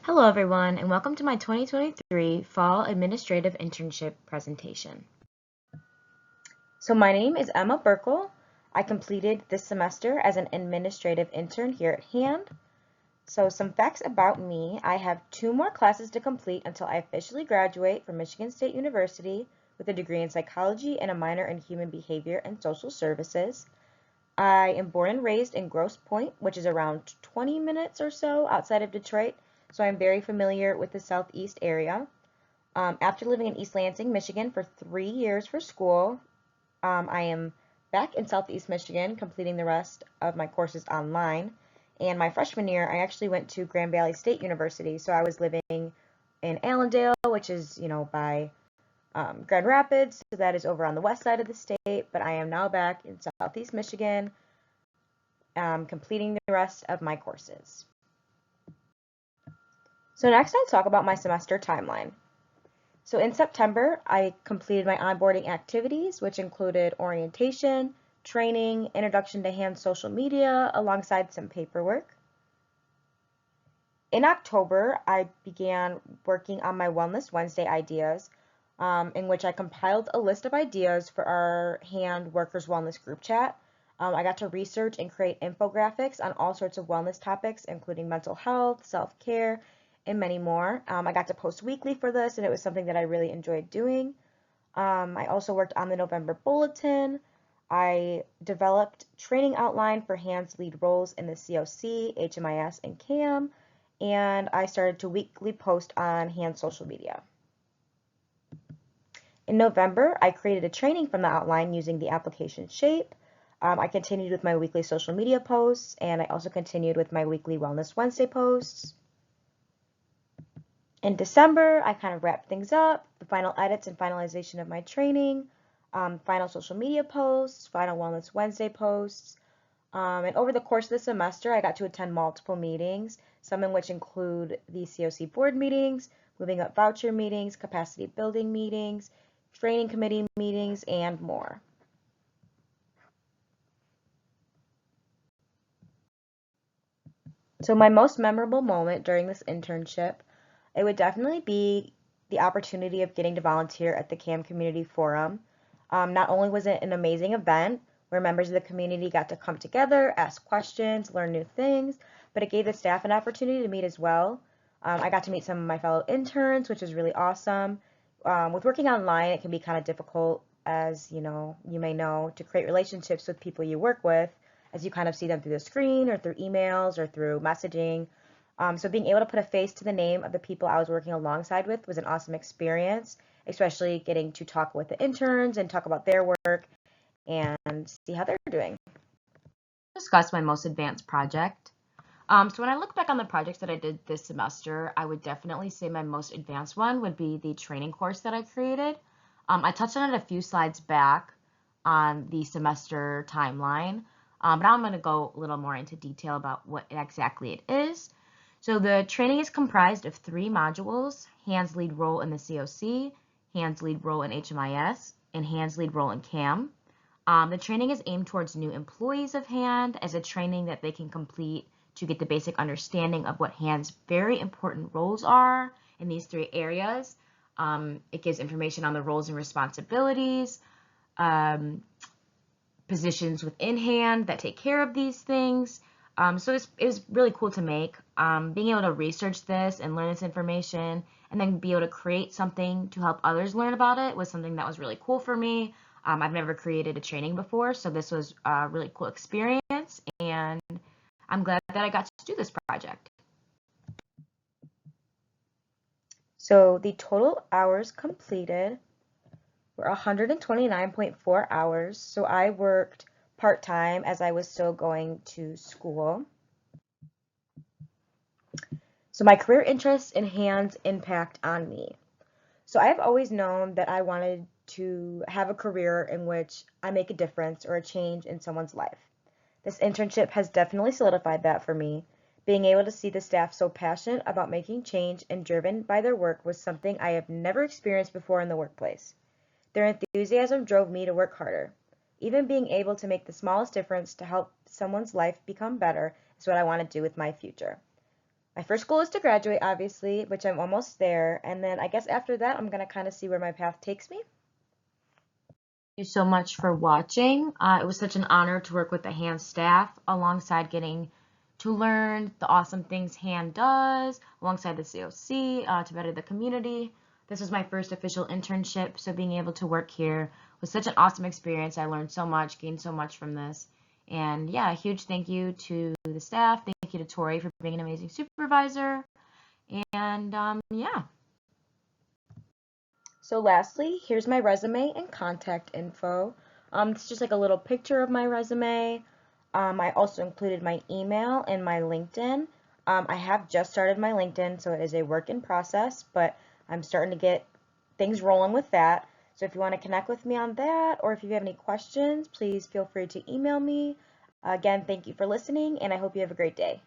Hello everyone, and welcome to my 2023 Fall Administrative Internship presentation. So my name is Emma Bierkle. I completed this semester as an administrative intern here at Hand. So some facts about me: I have 2 more classes to complete until I officially graduate from Michigan State University with a degree in psychology and a minor in human behavior and social services. I am born and raised in Grosse Pointe, which is around 20 minutes or so outside of Detroit, so I'm very familiar with the southeast area. After living in East Lansing, Michigan for 3 years for school, I am back in southeast Michigan completing the rest of my courses online. And my freshman year, I actually went to Grand Valley State University, so I was living in Allendale, which is, by Grand Rapids, so that is over on the west side of the state, but I am now back in southeast Michigan, completing the rest of my courses. So next I'll talk about my semester timeline. So in September, I completed my onboarding activities, which included orientation, training, introduction to Hand social media, alongside some paperwork. In October, I began working on my Wellness Wednesday ideas, in which I compiled a list of ideas for our Hand Workers Wellness group chat. I got to research and create infographics on all sorts of wellness topics, including mental health, self-care, and many more. I got to post weekly for this, and it was something that I really enjoyed doing. I also worked on the November bulletin. I developed training outline for Hand's lead roles in the COC, HMIS, and CAM, and I started to weekly post on Hand social media. In November, I created a training from the outline using the application shape. I continued with my weekly social media posts, and I also continued with my weekly Wellness Wednesday posts. In December, I kind of wrapped things up, the final edits and finalization of my training, final social media posts, final Wellness Wednesday posts. And over the course of the semester, I got to attend multiple meetings, some in which include the COC board meetings, moving up voucher meetings, capacity building meetings, training committee meetings, and more. So my most memorable moment during this internship, it would definitely be the opportunity of getting to volunteer at the CAM Community Forum. Not only was it an amazing event where members of the community got to come together, ask questions, learn new things, but it gave the staff an opportunity to meet as well. I got to meet some of my fellow interns, which was really awesome. With working online, it can be kind of difficult, as you may know, to create relationships with people you work with, as you kind of see them through the screen or through emails or through messaging. So being able to put a face to the name of the people I was working alongside with was an awesome experience, especially getting to talk with the interns and talk about their work and see how they're doing. Discuss my most advanced project. So when I look back on the projects that I did this semester, I would definitely say my most advanced one would be the training course that I created. I touched on it a few slides back on the semester timeline, but now I'm going to go a little more into detail about what exactly it is. So the training is comprised of 3 modules: Hand's lead role in the COC, Hand's lead role in HMIS, and Hand's lead role in CAM. The training is aimed towards new employees of Hand as a training that they can complete to get the basic understanding of what Hand's very important roles are in these 3 areas. It gives information on the roles and responsibilities, positions within Hand that take care of these things. So it was really cool to make. Being able to research this and learn this information and then be able to create something to help others learn about it was something that was really cool for me. I've never created a training before, so this was a really cool experience, and I'm glad that I got to do this project. So the total hours completed were 129.4 hours, so I worked part-time as I was still going to school. So my career interests and Hand's impact on me. So I have always known that I wanted to have a career in which I make a difference or a change in someone's life. This internship has definitely solidified that for me. Being able to see the staff so passionate about making change and driven by their work was something I have never experienced before in the workplace. Their enthusiasm drove me to work harder. Even being able to make the smallest difference to help someone's life become better is what I want to do with my future. my first goal is to graduate, obviously, which I'm almost there. And then I guess after that, I'm going to kind of see where my path takes me. Thank you so much for watching. It was such an honor to work with the hand staff alongside getting to learn the awesome things hand does alongside the COC to better the community. This was my first official internship, so being able to work here was such an awesome experience. I learned so much, gained so much from this. And yeah, a huge thank you to the staff. Thank you to Tori for being an amazing supervisor. And yeah. So lastly, here's my resume and contact info. It's just like a little picture of my resume. I also included my email and my LinkedIn. I have just started my LinkedIn, so it is a work in process, but I'm starting to get things rolling with that. So if you want to connect with me on that, or if you have any questions, please feel free to email me. Again, thank you for listening, and I hope you have a great day.